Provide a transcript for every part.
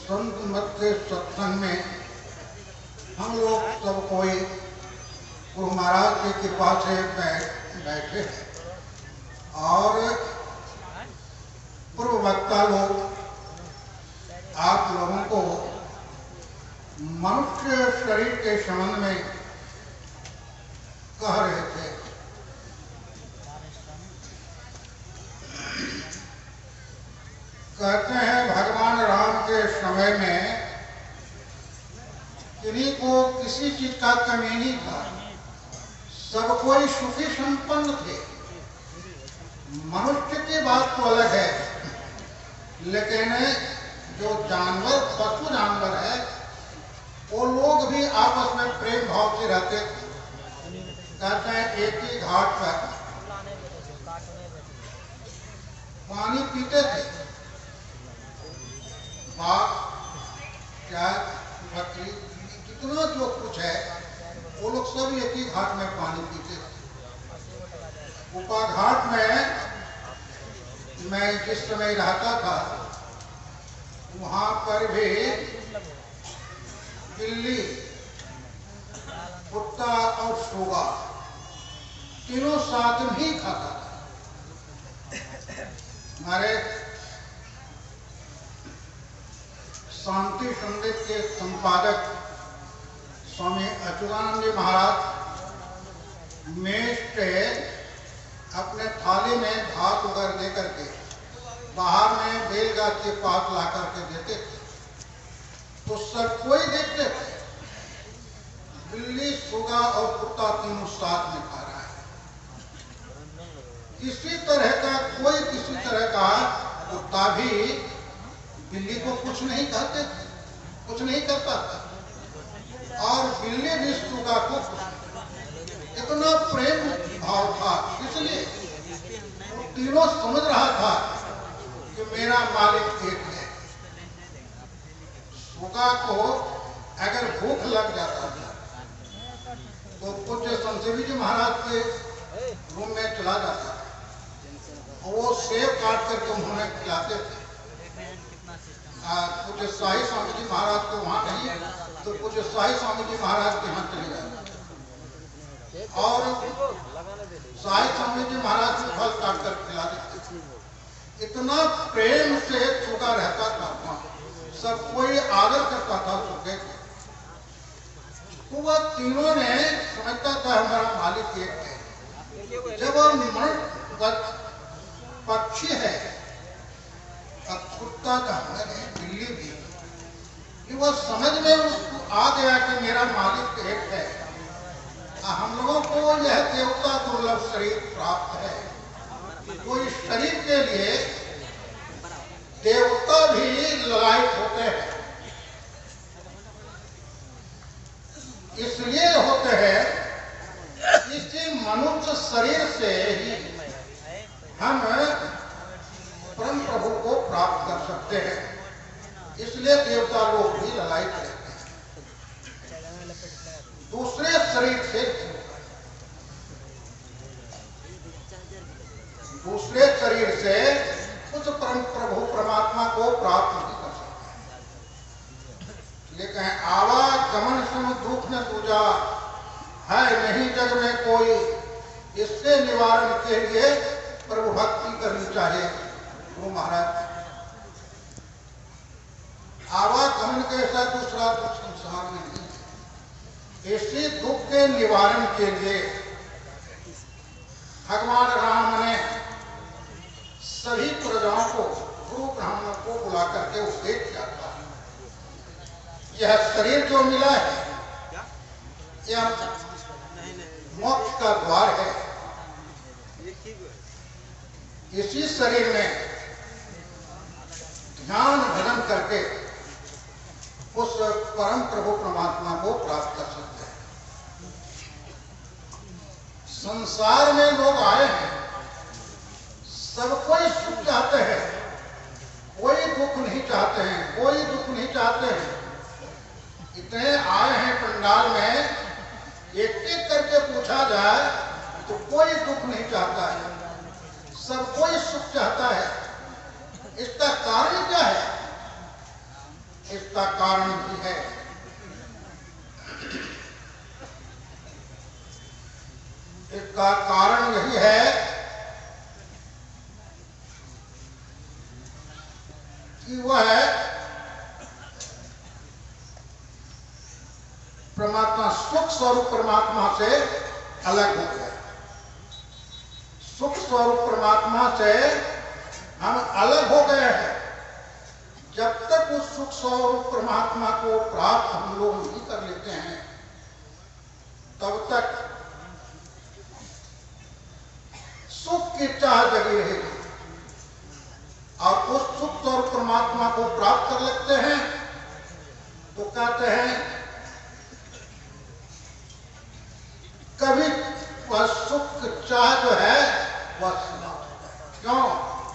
संत मत के सत्संग में हम लोग सब कोई गुरु महाराज की कृपा से बैठे और पूर्व वक्ता लोग आप लोगों को मनुष्य शरीर के संबंध में कह रहे थे। कहते हैं भगवान राम के समय में किन्हीं को किसी चीज का कमी नहीं था, सब कोई सुखी संपन्न थे। मनुष्य की बात तो अलग है, लेकिन जो जानवर पशु जानवर है वो लोग भी आपस में प्रेम भाव से रहते थे। कहते हैं एक ही घाट पर पानी पीते थे, बाघ, गाय, बकरी, जितना जो कुछ है वो लोग सब एक ही घाट में पानी पीते थे। उपा घाट में मैं जिस समय रहता था वहां पर भी बिल्ली, कुत्ता और सुगा तीनों साथ में ही खाता था। हमारे शांति संदेश के संपादक स्वामी अच्युतानंद जी महाराज मेज पे अपने थाली में भात वगैरह दे करके बाहर में बेलगाछ के पास ला करके देते थे, तो सब कोई देखते थे बिल्ली, सुगा और कुत्ता तीनों साथ में खा रहा है। किसी तरह का कोई किसी तरह का कुत्ता भी बिल्ली को कुछ नहीं कहते, कुछ नहीं करता था, और बिल्ली भी सुगा को इतना प्रेम भाव था, इसलिए वो तीनों समझ रहा था कि मेरा मालिक एक है। सुगा को अगर भूख लग जाता था तो पूज्य संजीवी जी महाराज के रूम में चला जाता और वो सेब काट करके उन्होंने खिलाते थे। पूज्य शाही स्वामी जी महाराज को वहां नहीं तो पूज्य शाही स्वामी जी महाराज के यहाँ चले जाते और शाही स्वामी जी महाराज को फल काट कर खिला देते। इतना प्रेम से सुगा रहता था, सब कोई आदर करता था सुगे को। तो वह तीनों ने समझता था हमारा मालिक एक है। जब मनुष्य पक्षी है, कुत्ता का है, बिल्ली भी, कि वह समझ में उसको आ गया कि मेरा मालिक एक है। हम लोगों को यह देवता दुर्लभ शरीर प्राप्त है। कोई शरीर के लिए देवता भी ललायत होते हैं, इसलिए होते हैं इसी मनुष्य शरीर से ही हम परम प्रभु को प्राप्त कर सकते हैं। इसलिए देवता लोग भी ललायत रहते हैं। दूसरे शरीर से उस परम प्रभु परमात्मा को प्राप्त नहीं कर सकते। लेकिन आवागमन सम दुख न दूजा है नहीं जग में कोई, इससे निवारण के लिए प्रभु भक्ति करनी चाहिए। गुरु महाराज आवागमन के साथ दूसरा तो संसार में नहीं है। इसी दुख के निवारण के लिए भगवान राम ने सभी प्रजाओं को, गुरु ब्राह्मणों को बुला करके उपदेश किया था। यह शरीर जो मिला है यह मोक्ष का द्वार है। इसी शरीर में ध्यान भजन करके उस परम प्रभु परमात्मा को प्राप्त कर सकते हैं। संसार में लोग आए हैं, सब कोई सुख चाहते हैं, कोई दुख नहीं चाहते हैं, कोई दुख नहीं चाहते हैं। इतने आए हैं पंडाल में, एक एक करके पूछा जाए तो कोई दुख नहीं चाहता है, सब कोई सुख चाहता है। इसका कारण क्या है? इस इसका कारण भी है। इसका कारण यही है कि वह परमात्मा सुख स्वरूप परमात्मा से अलग हो गए। सुख स्वरूप परमात्मा से हम अलग हो गए हैं। जब तक उस सुख स्वरूप परमात्मा को प्राप्त हम लोग नहीं कर लेते हैं, तब तक सुख की चाह जगी रहेगी। और उस सुख स्वरूप परमात्मा को प्राप्त कर लेते हैं तो कहते हैं कभी वह सुख चाह जो है वह समाप्त हो जाए। क्यों?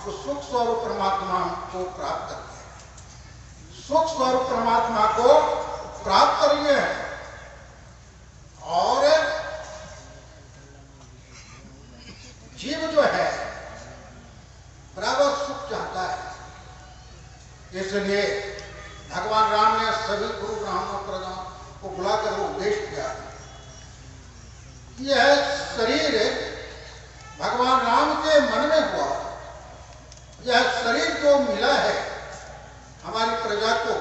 तो सुख स्वरूप परमात्मा को प्राप्त कर लिया, सुख स्वरूप परमात्मा को प्राप्त कर लिए हैं। और जीव जो है बराबर सुख चाहता है। इसलिए भगवान राम ने सभी गुरु ब्राह्मणों प्रधान को बुलाकर उपदेश किया। यह शरीर भगवान राम के मन में हुआ। यह शरीर जो मिला है हमारी प्रजा को,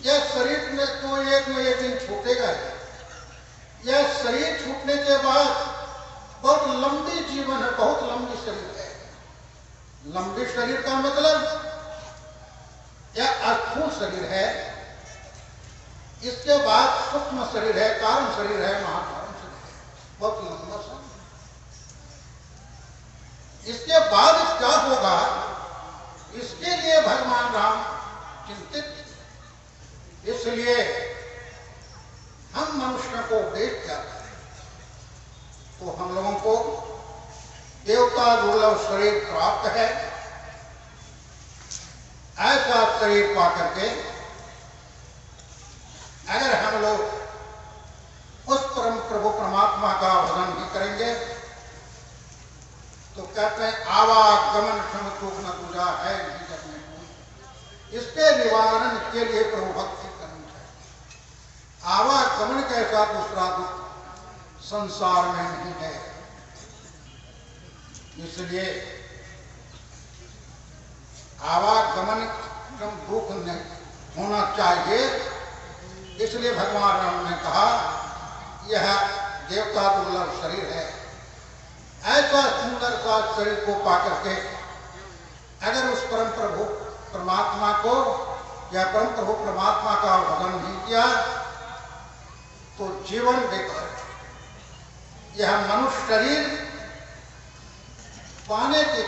यह शरीर में तो एक न एक दिन छूटेगा। यह शरीर छूटने के बाद बहुत लंबी जीवन है, बहुत लंबी शरीर है। लंबी शरीर का मतलब यह स्थूल शरीर है। इसके बाद सूक्ष्म शरीर है, कारण शरीर है, महाकारण शरीर है, बहुत लंबा समय। इसके बाद क्या होगा, इसके लिए भगवान राम चिंतित। इसलिए हम मनुष्य को उपदेश किया तो हम लोगों को देवता दुर्लभ शरीर प्राप्त है। ऐसा शरीर पा करके अगर हम लोग उस परम प्रभु परमात्मा का भजन भी करेंगे तो कहते हैं आवागमन क्षम चूक न दूजा है नहीं करने को। इसके निवारण के लिए प्रभु भक्ति करनी चाहिए। आवागमन कैसा दूसरा दुख संसार में नहीं है। इसलिए आवागमन दुख नहीं होना चाहिए। इसलिए भगवान राम ने कहा यह देवता दुर्लभ शरीर है। ऐसा सुंदर सा शरीर को पाकर के अगर उस परम प्रभु परमात्मा को या परम प्रभु परमात्मा का भजन नहीं किया तो जीवन बेकार। यह मनुष्य शरीर पाने के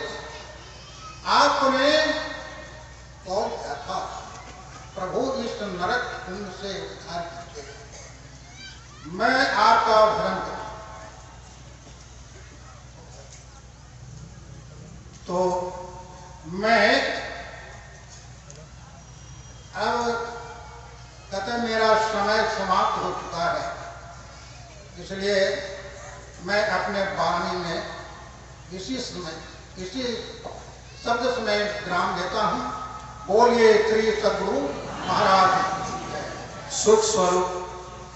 आपने कौन क्या था, प्रभु इस नरक कुंड से उद्धार कीजिए, मैं आपका भजन करूं। तो मैं अब कहते मेरा समय समाप्त हो चुका है। इसलिए मैं अपने वाणी में इसी शब्द समय विराम देता हूँ। बोलिए श्री सद्गुरु महाराज। सुख स्वरूप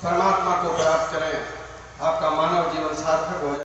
परमात्मा को प्राप्त करें, आपका मानव जीवन सार्थक हो जाए।